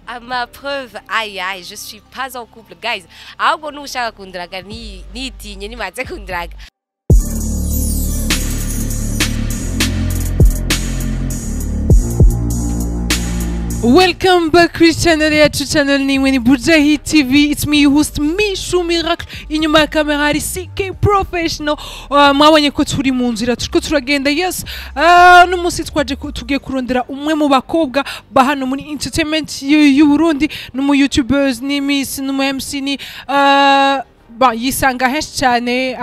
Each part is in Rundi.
À ma preuve, aïe aïe, je suis pas en couple, guys. Ahubwo nushaka kundraga nitinye nimaze kundraga. Welcome back kuri channel yacu, channel nimwe ni Buja Hit TV. It's me host Mishu Miracle. Inyuma ya kamera hari CK Professional. Mwabonye ko turi mu nzira turiko turagenda. Yes, no musi twaje tugiye kurondera umwe mu bakobwa bahano muri entertainment y'u Burundi, no mu YouTubers ni Miss no mu MC ni yisanga henshi cyane,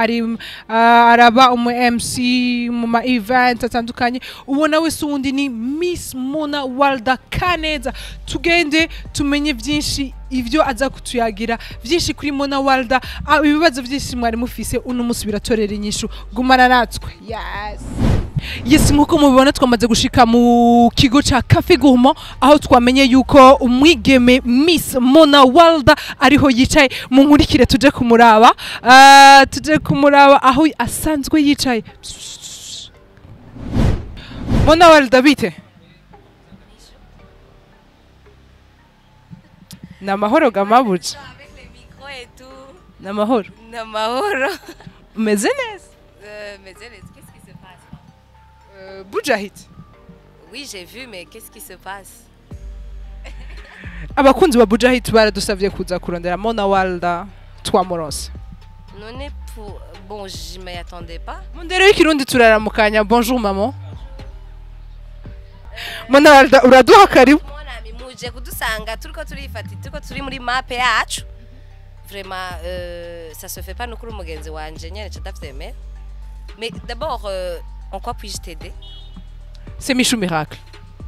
araba umu MC mu ma event atandukanye. Ubona wese uwundi ni Miss Mona Walda Kaneza. Tugende tumenye byinshi ivyo aza kutuyagira byinshi kuri Mona Walda. Ibibazo byinshi mwari mufise uno musi biratorera inyishu. Gumana natwe. Yes, nkuko mubibona twamaze gushika mu kigo ca Cafe Gourmand, aho twamenye yuko umwigeme Miss Mona Walda ariho yicaye. Mu nkurikire tuje kumuraba, aho asanzwe yicaye. Mona Walda, bite? Namahoro gamabuja. Avec les micros et tout. Namahoro. Namahoro. Meze neza. Qu'est-ce qui se passe? Buja Hit. Oui, j'ai vu, mais qu'est-ce qui se passe? Abakunzi ba Buja Hit baradusavye kuza kurondera Mona Walda twamuronse. Non, pour... Bon, je m'y attendais pas. Mundero y'ikirundi turaramukanya. Bonjour maman. Mona Walda uraduha karibu. Mona mimuje kudusanga turiko turifati turiko turi muri map yacu. Vraiment ça se fait pas no kuri umugenzi wanje nyene cyadavyemera. Mais d'abord en quoi puis-je t'aider? C'est Mishu Miracle.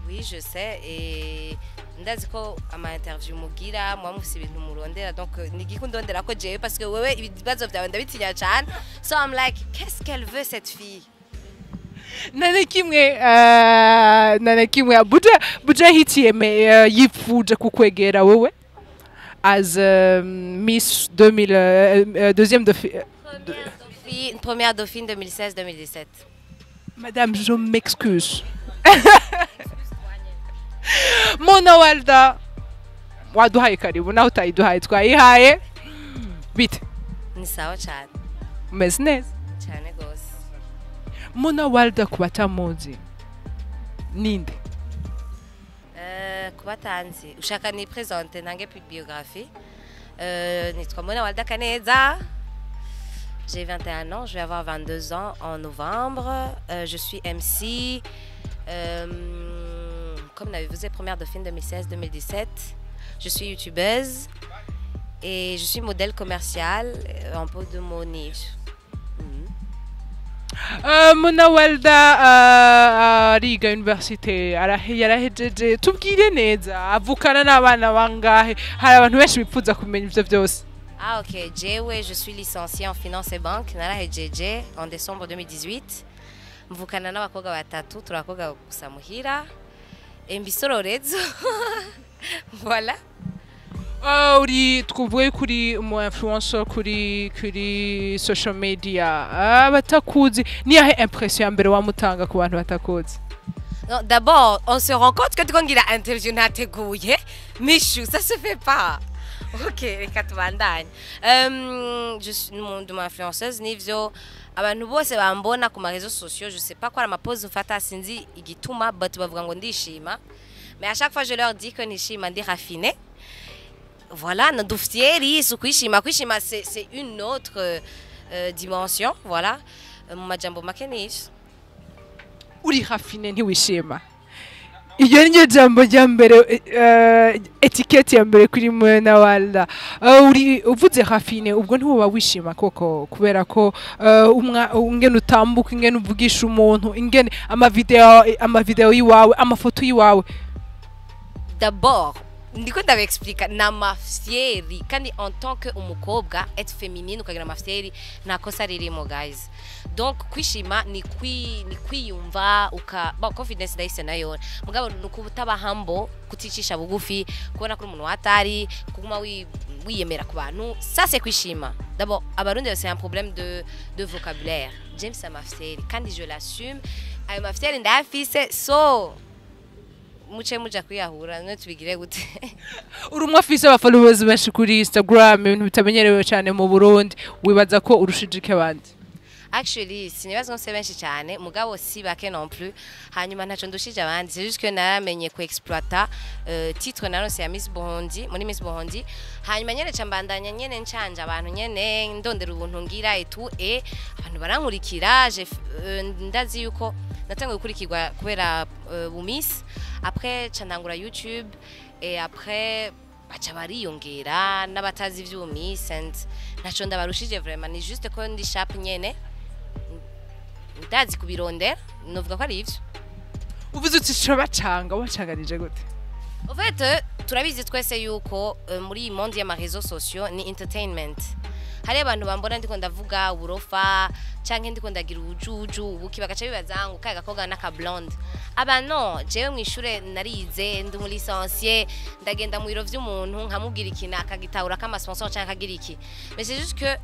Oui, je sais, et ndazi ko ama interview mugira mwa mufise ibintu murondera, donc nigikundondera ko jewe parce que wewe ibibazo byawe ndabitinya cyane. So I'm like, qu'est-ce qu'elle veut cette fille? Nane kimwe Buja Hit yifuje kukwegera wewe as Miss 2000 deuxième Première dauphine 2016-2017. Madame, je m'excuse. Mona Walda, waduhaye karibu, naho utayiduhaye twayihaye. Bite? Ni sawa cyane. Umeze neza? Cyane gose. Mona Walda kubatamuzi ninde? Kubatanzi ushaka ni présenter nange puis biographie. Nitwa Mona Walda Kaneza. J'ai 21 ans, je vais avoir 22 ans en novembre. Je suis MC. Comme vous êtes première dauphine 2016-2017. Je suis youtubeuse et je suis modèle commercial un peu de mon niche. Mona Walda ariga université, yarahejeje. Tubwire neza, avukana n'abana bangahe? Hari abantu benshi bipfuza kumenya ivyo byose. Ah ok, je suis licenciée en finance et banque, narahejeje en décembre 2018. Mvukana n'abakobwa batatu, turakoga gusa muhira. Embisororezo. Voilà. Uri twuvuye kuri umu influencer kuri social media. Batakuzi ni yahe impression ya mbere wamutanga ku bantu batakuzi? Non, d'abord, on se rend compte que tu as une interview nateguye. Mishu, ça se fait pas. Ok, reka tubandanye. Je suis de ma influenceuse nivyo. Abantu bose bambona ku ma réseaux sociaux, je sais pas quoi ma pose ufata sinzi igituma, but bavuga ngo ndishima. Mais à chaque fois je leur dis que nishima ndi raffiné. Voilà, nduftieri sukwishima, kwishima c'est une autre dimension, voilà. Majambo makenish. Uri raffiné ntiwishima. Iyo niyo jambo rya mbere, etiquette ya mbere kuri Mona Walda. Uri uvuze raffiné ubwo ntiwoba wishima koko, kubera ko ingene utambuka, ingene uvugisha umuntu, ingene amavideo yiwawe, amafoto yiwawe. D'abord ndiko ndabexplica na mafyeri kandi en tant que umukobwa être féminine ukagira mafyeri nakosa ririmo guys. Donc kwishima ni kwiyumva confidence ndayise nayo mugabo nukubutaba humble, kuticisha bugufi, kubona kuri umuntu watari kuguma wiyemera ku bantu, ça c'est kwishima. D'abord abarundi c'est un problème de vocabulaire. James a mafyeri kandi je l'assume, ayo mafyeri ndafise, so muce muja kwiyahura none tubigire gute uri umwe afise abafollowers benshi kuri Instagram ibintu bitamenyerewe cyane mu Burundi wibaza ko urushijike abandi actually sinibaza ngo se benshi cyane mugabo si bake non plus hanyuma ntaco ndushije abandi c'est juste que naramenye ku exploiter titre naronse ya Miss Burundi muri Miss Burundi hanyuma nyene cambandanya nyene ncanja abantu nyene ndondera ubuntu ngira etu abantu barankurikira ndazi yuko natangiye gukurikirwa kubera bu Miss après candangura YouTube et après baca bariyongera n'abatazi ivy'ubu Miss and ntaco ndabarushije vraiment ni juste ko ndi sharp nyene ndazi kubirondera novuga ko ari ivyo uvuze uti bacanga wacanganije gute en fait turabizi twese yuko muri iyi monde y'ama réseaux sociaux ni entertainment hari abantu bambona ndiko ndavuga uburofa canke ndiko ndagira ubujuju ubuki bagaca bibaza ngo kaga koga naka blonde aba no jewe mwishure narize ndi muri licencié ndagenda mu biro vy'umuntu nkamubwira ikintu akagitahura kama sponsor canke akagira iki mais c'est juste que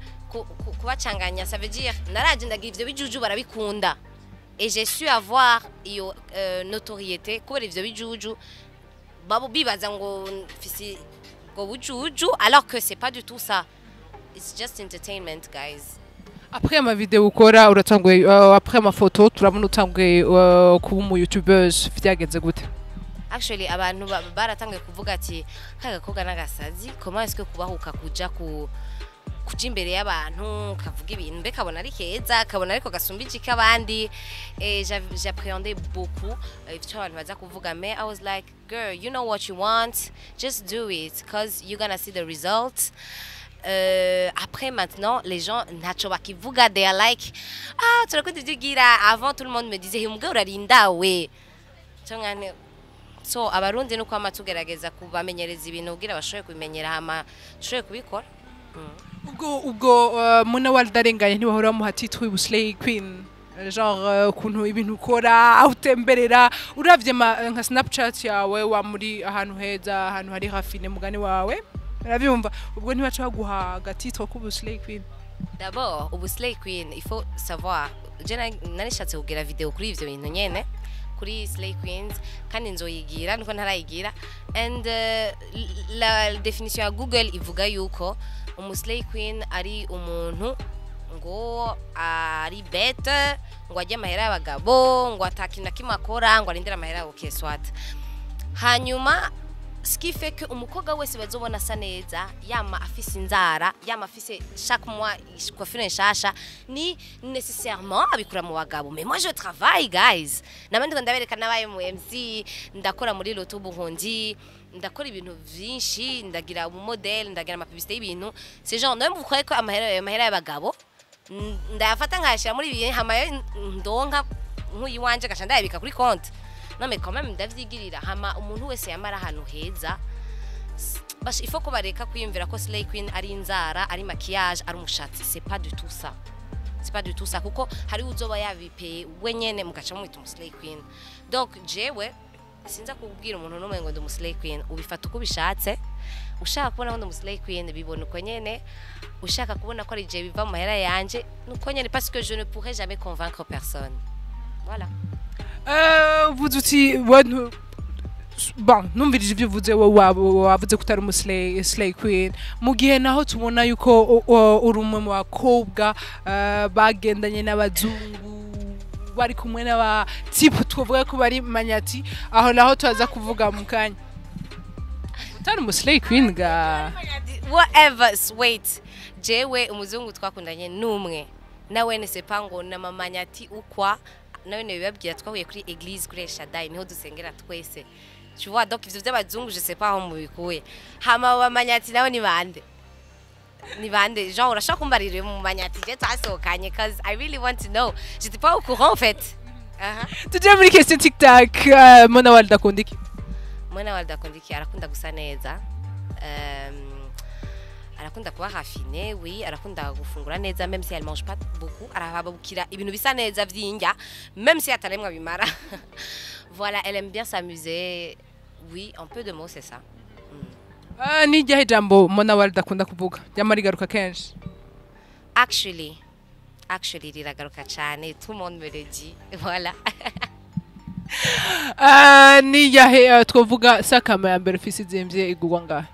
kubacanganya ça veut dire naraje ndagira ivyo bijuju barabikunda et j'ai su avoir iyo notoriété kubera ivyo bijuju babo bibaza ngo fisi ngo bujuju alors que c'est pas du tout ça. It's just entertainment, guys. Après ma vidéo ukora uratanguye après ma photo turabona utanguye kuba umu YouTubeuse vyagenze gute Actually abantu baratanguye kuvuga ati kaga koga nagasazi comment est-ce que kubahuka kuja kuja imbere y'abantu kavuga ibintu mbe kabona ari keza kabona ariko gasumbije kabandi j'appréhendais beaucoup ivyo abantu baza kuvuga mais I was like girl you know what you want just do it cause you're gonna see the results. Après maintenant les gens nacho bakivuga they are like ah turakundi digira avant tout le monde me disait umugabo urarinda we cyangane so abarundi nuko amatugerageza kubamenyereza ibintu ugira bashoye kubimenyera hama shoye kubikora ubwo muna waldarenganye ntibahora mu hatitwe Slay Queen genre kuntu ibintu ukora autemberera uravye nka Snapchat yawe wa muri ahantu heza ahantu hari hafine mugani wawe Ravyumva ubwo ntibaca guha gatitwa ku Slay Queen. D'abord, au Slay Queen, il faut savoir, je nanishatse kugira video kuri ivyo bintu nyene kuri Slay Queens kandi nzoyigira niko ntarayigira and la definition ya Google ivuga yuko Slay Queen ari umuntu ngo ari bête ngo ajye amahera y'abagabo ngo atakintu kimakora ngo arindira amahera yabo keswat hanyuma ce qui fait que umukoga wese bazobona sa neza yama afise inzara yama afise chaque mois coiffure nshasha ni nécessairement abikura mu bagabo mais moi je travaille guys nabandi ndabereka nabaye mu MC ndakora muri Loto Burundi ndakora ibintu vyinshi ndagira mu model ndagira ama publicité y'ibintu c'est genre même vous croyez ko amahera y'abagabo ndayafata nkashira muri biye hamaye ndonka nkuyi wanje gasha ndayabika kuri compte non mais quand même ndavyigirira hama umuntu wese yamara hano heza bash il faut ko bareka kwiyumvira ko Slay Queen ari inzara ari maquillage ari umushatsi c'est pas du tout ça kuko hari uzoba yabipeye wenyene mugaca mwita Slay Queen donc jewe sinza kubwira umuntu numwe ngo ndi Slay Queen ubifata uko bishatse ushaka kubona ngo ndi Slay Queen bibona uko nyene ushaka kubona ko ari je biva mu mahera yanje nuko nyene parce que je ne pourrais jamais convaincre personne voilà. Vuze uti bon numvirije ibyo uvuze wavuze ko utari Slay Queen mu gihe naho tubona yuko uri umwe mu bakobwa bagendanye n'abazungu bari kumwe n'aba type twavuga ko bari manyati aho naho tuza kuvuga mu kanya utari Slay Queen ga whatever wait jewe umuzungu twakundanye numwe nawe ne sepango na mamanyati ukwa nawe ne bibabwira twahuye kuri église kuri Shaddai niho dusengera twese tu vois donc ivyo by'abazungu je sais pas aho mubikuye hama bamanyati nawe ni bande genre urashaka kumbarira mu manyati je twasokanye cause I really want to know j'étais pas au courant en fait tujya muri question TikTok Mona Walda Kondiki arakunda gusa neza arakunda kuba raffiné oui arakunda gufungura neza même si elle mange pas beaucoup arababukira ibintu bisa neza vyinja même si ataremwa bimara voilà elle aime bien s'amuser oui un peu de mots c'est ça ni jahe jambo Mona Walda akunda kuvuga yamari garuka kenshi actually riragaruka cyane tout le monde me le dit voilà ni yahe twavuga sakama ya mbere ufise izimvye igurwa ngahe?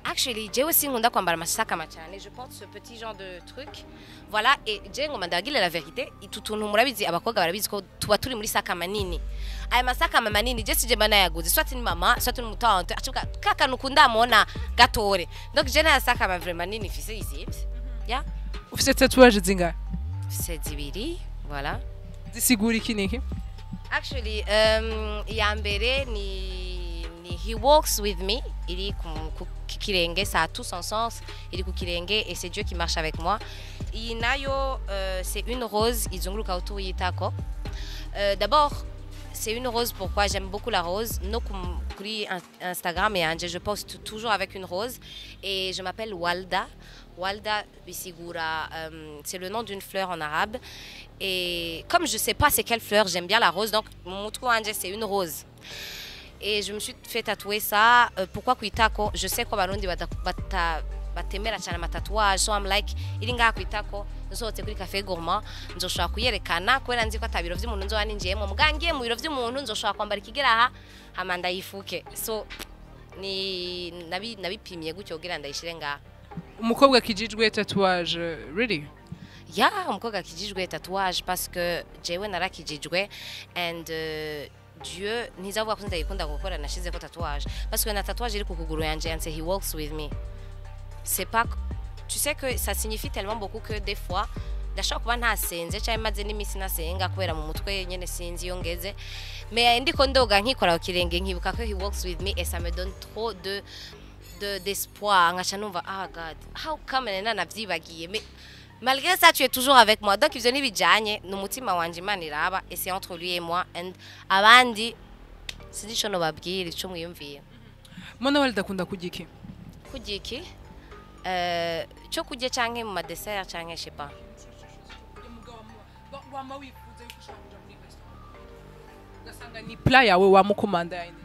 Actually, j'ai aussi ngunda kwambara amasakama cyane. Je porte ce petit genre de truc. Voilà, et j'ai ngoma ndagile la vérité, itutuntu murabizi abakobwa barabizi ko tuba turi muri sakama nini. Aya masakama manini je sije bana yaguze. Soit ni mama, soit ni mutante. Achuka kaka nukunda mona gatore. Donc j'ai na sakama vraiment nini fise ici. Ya? Ufise tatouage zingahe? C'est zibiri, voilà. Zisigura iki niki? Actually, ya mbere ni He Walks With Me. Il est kirenge, ça a tout son sens. Il est kirenge et c'est Dieu qui marche avec moi. Inayo, c'est une rose. Ils ont autour yitako. D'abord, c'est une rose. Pourquoi j'aime beaucoup la rose? No kuri Instagram et Anje, je poste toujours avec une rose. Et je m'appelle Walda. Walda Bisigura, c'est le nom d'une fleur en arabe. Et comme je sais pas c'est quelle fleur, j'aime bien la rose. Donc mon trou Anje, c'est une rose. Et je me suis fait tatouer ça. Pourquoi kuitako? Je sais quoi barundi batemera cyane amatatuage. So I'm like, iringa kuitako. Nsohotse kuri Cafe Gourmand, nzoshobora kuyerekana kubera nzi ko atabiro vy'umuntu nzo waninjiyemo. Mugangiye mu biro vy'umuntu nzoshobora kwambara ikigera aha amanda yifuke. So ni nabipimiye gutyo kugira ndayishire ngaha. Umukobwa kijijwe tatouage, really? Ya, umukobwa kijijwe tatouage parce que jewe narakijijwe and Dieu ntizavuga ko ndayikunda gukora nashize ko tatouage parce que na tatouage iri ku kuguru yanje yanditse He Walks With Me. C'est pas, tu sais que ça signifie tellement beaucoup que des fois ndashaka kuba ntasenze cyangwa maze n'imisi nasenga kubera mu mutwe nyene sinzi iyo ngeze mais ndiko ndoga nkikora ku kirenge nkibuka ko He Walks With Me et ça me donne trop d'espoir ngacha numva ah God how come nena navyibagiye mais malgré ça tu es toujours avec moi donc ivyo nibijanye n'umutima wanje Imana iraba et c'est entre lui et moi and abandi sinzi ico no babwira ico mwiyumviye. Mona Walda akunda kurya iki? Kurya iki? Cyo kurya canke mu madessert canke je sais pas. Ugasanga ni plat yawe wamukomanda yindi.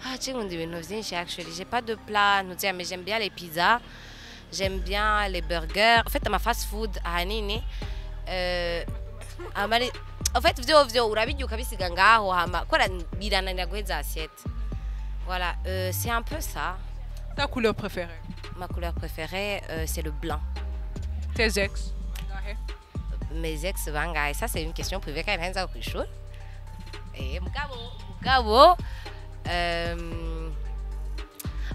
Ah, j'ai ibintu vyinshi actually. J'ai pas de plat, mais j'aime bien les pizzas. J'aime bien les burgers. En fait, ma fast food ahanini en fait vyo urabijya ukabisiga ngaho hama kora birananira guheza assiette. Voilà, c'est un peu ça. Ta couleur préférée? Ma couleur préférée, c'est le blanc. Tes ex? Mes ex bangahe. Ça, c'est une question privée quand même, ça au chaud. Et mugabo.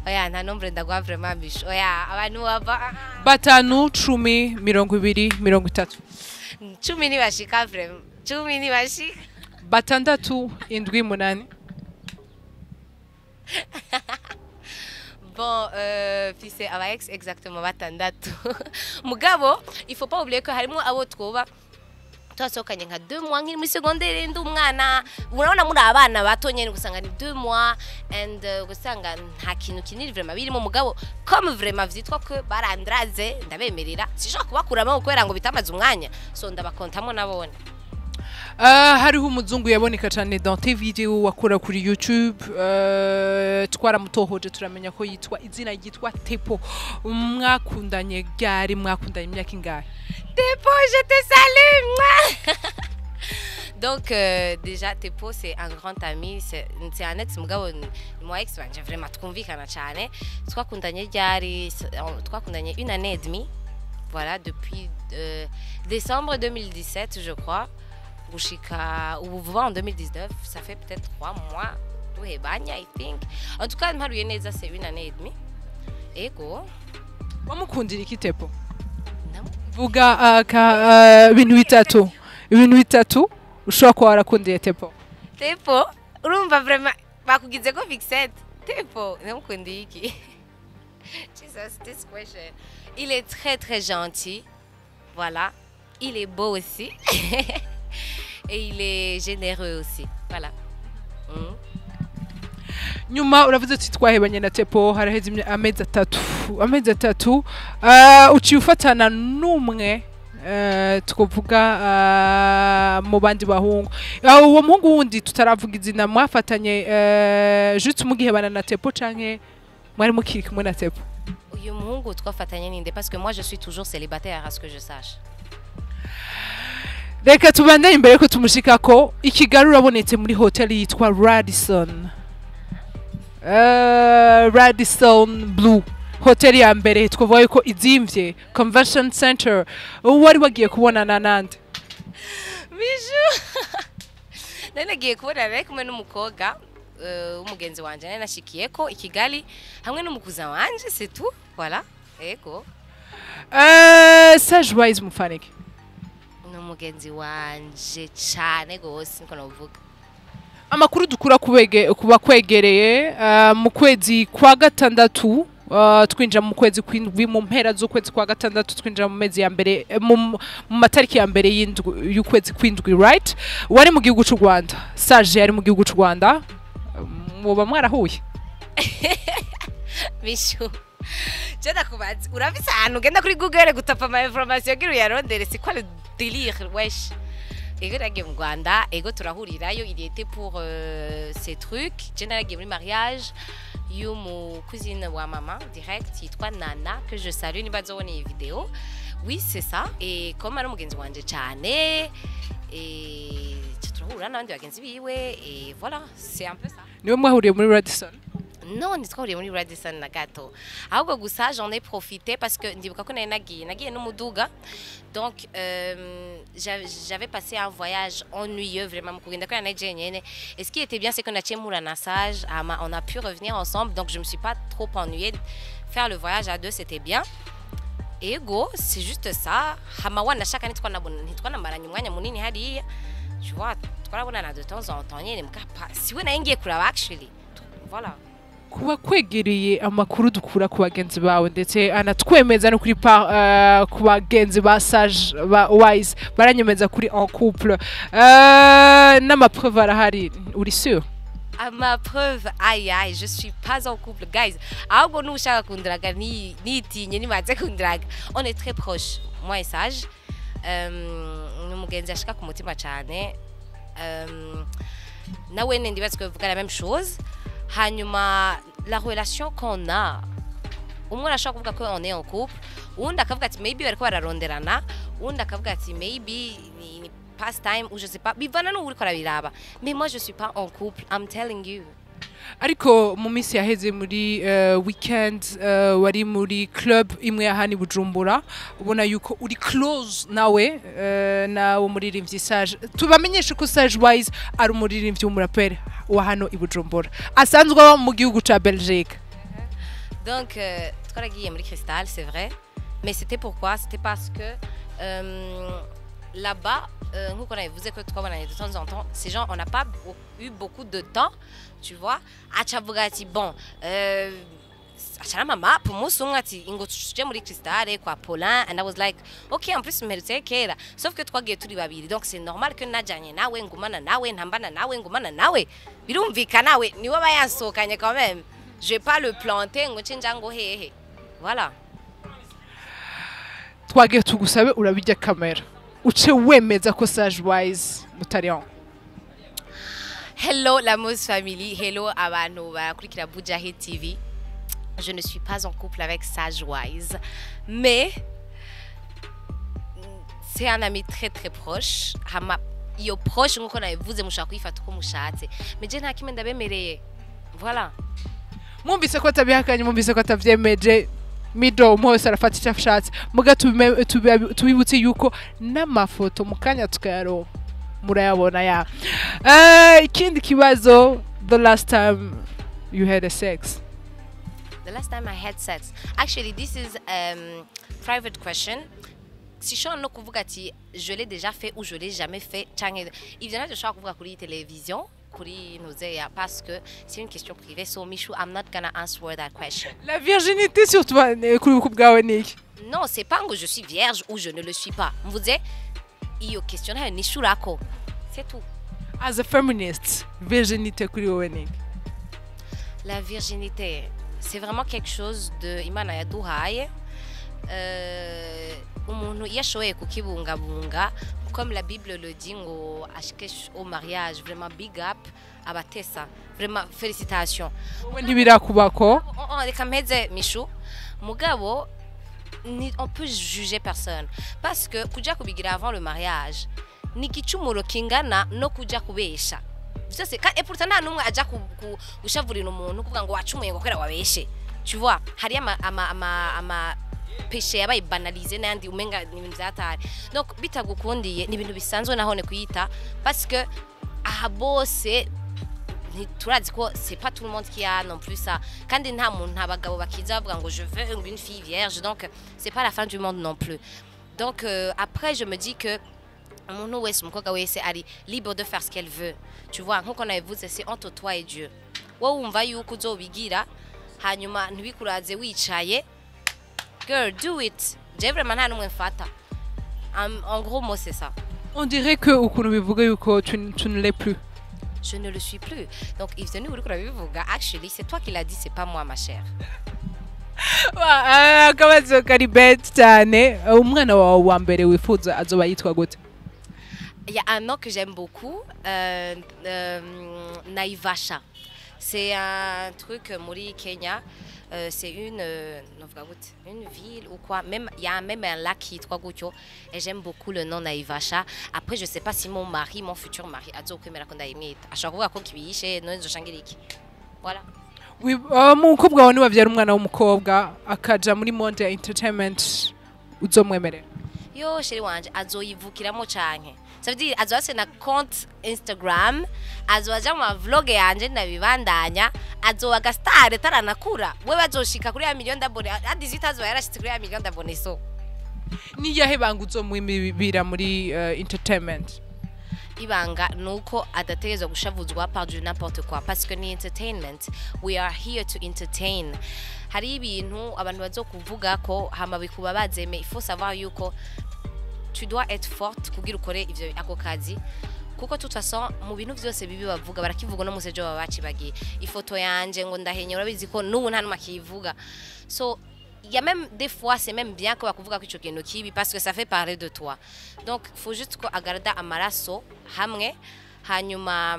Oya, nta nombre ndagwa vraiment bicho. Oya, abantu baba. Batanu, 10, 20, 30. 10 ni bashika vraiment. 10 ni bashika. Batandatu, 7, 8. Bon, puis c'est aba ex exactement batandatu. Mugabo, il faut pas oublier que harimo abo twoba twasohokanye nka 2 mois nkiri muri secondaire ndi umwana urabona muri abana batonye ni gusanga ni 2 mois and gusanga nta kintu kinini vraiment birimo mugabo comme vraiment vyitwa ko barandraze ndabemerera sishaka kubakuramo kubera ngo bitamaze umwanya so ndabakontamo nabone. Hariho umuzungu yaboneka cyane dans tes vidéos wakora kuri YouTube twaramutohoje turamenya ko izina yitwa Tepo. Mwakundanye gari mwakundanye imyaka ingahe? Tepo, je te salue. Donc déjà Tepo c'est un grand ami, c'est un ex mugabo moi ex banje vraiment twumvikana cyane. Twakundanye gari, twakundanye 1 année et demie. Voilà, depuis décembre 2017 je crois. Gushika ubuvuba en 2019, ça fait peut-être 3 mois. Tuhebanya I think. En tout cas, mparuye neza c'est 1 année et demie. Ego. Wamukundira iki Tepo? Vuga ibintu bitatu. Ibintu bitatu ushobora kuba warakundiye Tepo. Tepo, urumva vraiment bakugize ko fixette. Tepo, namukundiye iki? Jesus, this question. Il est très très gentil. Voilà. Il est beau aussi. Et il est généreux aussi. Voilà. Nyuma uravuze ati twahebanye na Tepo haraheze amezi 3 uciye ufatana n'umwe twovuga mu bandi bahungu uwo muhungu wundi tutaravuga izina mwafatanye juste mugihebana na Tepo canke mwari mukiri kumwe na Tepo? Uyu muhungu twafatanye ninde parce que moi je suis toujours célibataire à ce que je sache. reka tubandanye imbere ko tumushikako ikigali urabonetse muri hoteli yitwa Radisson. Radisson Blue hoteli ya mbere twavuga yuko izimvye convention center. Wari wagiye kubonana nande? Bijou. Nari nagiye kubonana nawe kumwe n'umukobwa umugenzi wanje nari nashikiyeko i Kigali hamwe n'umukuza wanje c'est tout. Voilà. Ego. Sage Wise mufanike. N'umugenzi wanje cyane gose niko navuga. Amakuru dukura kuba kwegereye mu kwezi kwa gatandatu twinjira mu kwezi kw'indwi mu mpera z'ukwezi kwa gatandatu twinjira mu mezi ya mbere mu matariki ya mbere y'ukwezi kw'indwi right wari mu gihugu cy'u Rwanda Sage yari mu gihugu cy'u Rwanda muba mwarahuye Bishu Jeda kubazi urafise ahantu ugenda kuri Google gutapa ama information gira uyarondere c'est quoi le délire wesh. Ego nagiye mu Rwanda ego turahurirayo il était pour ces trucs je nagiye muri mariage y'umu cousine wa mama direct yitwa Nana que je salue ni bazobona iyi video. Oui c'est ça et comme ari umugenzi wanje cyane et turahura n'abandi bagenzi biwe et voilà c'est un peu ça. Niwe mwahuriye muri Radisson? Non, nitwahuriye muri Radisson na gato. Ahubwo gusa j'en ai profité parce que ndibuka ko nagiye n'umuduga. Donc j'avais passé un voyage ennuyeux vraiment mu kugenda kwa Nigeria. Et ce qui était bien c'est qu'on a tient na Sage, on a pu revenir ensemble donc je me suis pas trop ennuyée. Faire le voyage à deux c'était bien. Ego, c'est juste ça. Hamawana shaka nitwanambaranye umwanya munini hariya. Tu vois, twarabonana de temps en temps nyene mukapa. Siwe naingiye kuraba actually. Voilà. Kuba kwegereye amakuru dukura ku bagenzi bawe ndetse anatwemeza no kuri ku bagenzi ba Sage ba Wise baranyemeza kuri en couple n'amapreuve arahari uri sûr? Ma preuve aïe je suis pas en couple guys. Ahubwo nushaka kundiraga nitinye nimaze kundiraga. On est très proches moi et Sage. N'umugenzi ashaka ku mutima cyane. Nawe ndibaze ko vuga la même chose. Hanyuma la relation qu'on a umwe arashaka kuvuga ko on est en couple undi akavuga ati maybe bariko bararonderana undi akavuga ati maybe ni past time ou je sais pas bivana no uri ko rabiraba mais moi je suis pas en couple I'm telling you. Ariko mu minsi yaheze muri weekend wari muri club imwe yahani Bujumbura ubona yuko uri close nawe na umuririmbyi Sage tubamenyeshe ko Sage Wise ari umuririmbyi w'umuraperi wa hano i Bujumbura asanzwe aba mu gihugu ca Belgique. Donc twaragiye muri Cristal c'est vrai mais c'était pourquoi c'était parce que là-bas nkuko nabivuze ko twabonanye de temps en temps ces gens on n'a pas eu beaucoup de temps tu vois acavuga ati bon achana mama pour moi songa ati ingo tuje muri Cristal kwa Paulin and I was like okay en plus mérite kera sauf que twagiye turi babiri donc c'est normal que najanye nawe ngumana nawe ntambana nawe ngumana nawe birumvika nawe niwe bayansokanye quand même je vais pas le planter ngo cenja ngo hehe voilà. Twagiye tugusabe urabijya kamera uce wemeza ko Sage Wise mutarion. Hello la Mose Family, hello abantu barakurikira Bujahid TV. Je ne suis pas en couple avec Sage Wise, mais c'est un ami très très proche. Iyo proche nkuko nabivuze mushaka kwifata uko mushatse. Mais je nta kimwe ndabemereye. Voilà. Mwumvise ko tabihakanye mwumvise ko atavyemeje mido umwese arafata icyo ashatse muga tubibutse yuko n'amafoto mu kanya tukayaronka murayabona ya. Ikindi kibazo the last time you had a sex? The last time I had sex. Actually this is private question. Si je no kuvuga ati je l'ai déjà fait ou je l'ai jamais fait canke ivyo navyo shaka kuvuga kuri television kuri Nozeya parce que c'est une question privée so Michou I'm not gonna answer that question. La virginité sur toi kuri bwawe niki? Non, c'est pas que je suis vierge ou je ne le suis pas. Mvuze iyo question nayo nishurako. C'est tout. As a feminist, virginité kuri wowe niki? La virginité, c'est vraiment quelque chose de Imana yaduhaye. Umuntu yashoboye kukibungabunga comme la Bible le dit ngo ashike au mariage vraiment big up abatesa vraiment félicitations. Wowe ntibirakubako? Reka mpeze Michou mugabo on peut juger personne parce que kuja kubigira avant le mariage ni igicumuro kingana no kuja kubesha byose kandi pourtant nta numwe aja gushavurira umuntu kuvuga ngo wacumuye ngo kwera wabeshe tu vois hari ama péché yabaye banalisé nandi umenga ni ibintu byatari donc bitagukundiye ni ibintu bisanzwe nahone kuyita parce que aha bose turazi ko c'est pas tout le monde qui a non plus ça kandi nta muntu abagabo bakiza bavuga ngo je veux une fille vierge donc c'est pas la fin du monde non plus donc après je me dis que umuntu wese umukobwa wese ari libre de faire ce qu'elle veut tu vois nkuko nabivuze c'est entre toi et Dieu wowe wumva yuko uzobigira hanyuma ntibikuraze wicaye girl do it je vraiment nta numwe mfata en gros moi c'est ça on dirait que ukuntu bivuga yuko tu ne l'es plus. Je ne le suis plus. Donc, actually, c'est toi qui l'as dit, c'est pas moi, ma chère. Akabazo kari bad cyane umwana wawe wa mbere wifuza azoba yitwa gute? Il y a un nom que j'aime beaucoup, Naivasha. C'est un truc muri Kenya. C'est une ville ou quoi. Même il y a même un lac qui est trois Goutio. Et j'aime beaucoup le nom Naivasha. Après, je sais pas si mon futur mari, a dit que me raconte aimé. À chaque fois qu'on qui chez nous de Shangiriki. Voilà. Oui, umukobwa wawe wavyara umwana w'umukobwa akaja muri monde ya entertainment uzomwemerera. Yo chéri wanje azoyivukiramo canke. Ça veut dire azoase na compte Instagram, azoja mu vlog yanje nabibandanya, azowaga star taranakura. Wewe azoshika kuri ya million d'abonnés. A 18 azo yarashitse kuri ya million d'abonnés so. Ni yahe banga uzomwimibira muri entertainment? Ibanga nuko adategezwa gushavuzwa par du n'importe quoi parce que ni entertainment we are here to entertain. Hari ibintu abantu bazokuvuga ko hama bikuba bazeme il faut savoir yuko tu dois être forte kugira ukore ivyo ako kazi kuko toute façon mu bintu byose bibi bavuga barakivuga no musejo babaci bagiye ifoto yanje ngo ndahenye urabizi ko n'ubu nta numakivuga so il y a même des fois c'est même bien que bakuvuga ko ico kintu kibi parce que ça fait parler de toi donc faut juste ko agarda amaraso hamwe hanyuma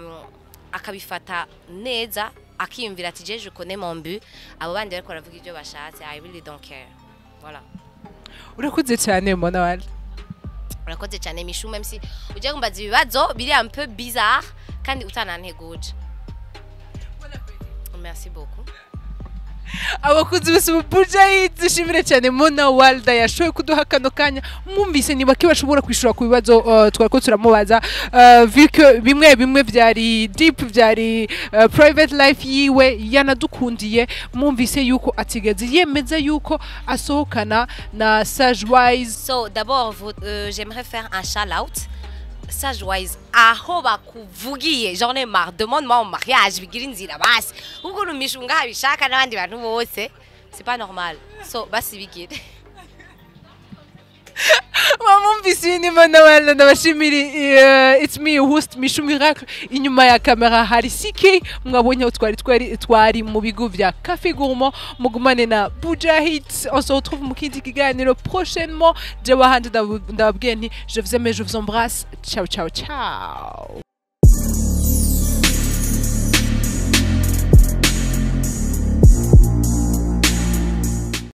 akabifata neza akiyumvira ati je connais mon but abo bandi bariko baravuga ibyo bashatse I really don't care voilà. Urakoze cyane mbona wali urakoze cyane Mishu même si uje kumbaza ibibazo biri un peu bizarre kandi utananteguje. Merci beaucoup. Abakuzi bose Bujahid zishimire cyane Mona Walda yashoye kuduha kano kanya mwumvise niba kibashobora kwishura ku bibazo twariko turamubaza vu que bimwe byari deep byari private life yiwe yanadukundiye mwumvise yuko atigeze yemeza yuko asohokana na Sagewise. So d'abord j'aimerais faire un shout out Sagewise aho bakuvugiye j'en ai marre demande-moi en mariage bigira inzira basi ubwo numishunga habishaka nabandi bantu bose c'est pas normal so basi bigire Mwumvise ni Mona Walda ndabashimira it's me host Mishu Miracle inyuma ya kamera hari CK mwabonye twari mu bigo vya Café Gourmand mugumane na Bujahid on se retrouve mu kindi kiganiro prochainement je wahandi ndababwiye nti je vous aime je vous embrasse ciao ciao ciao.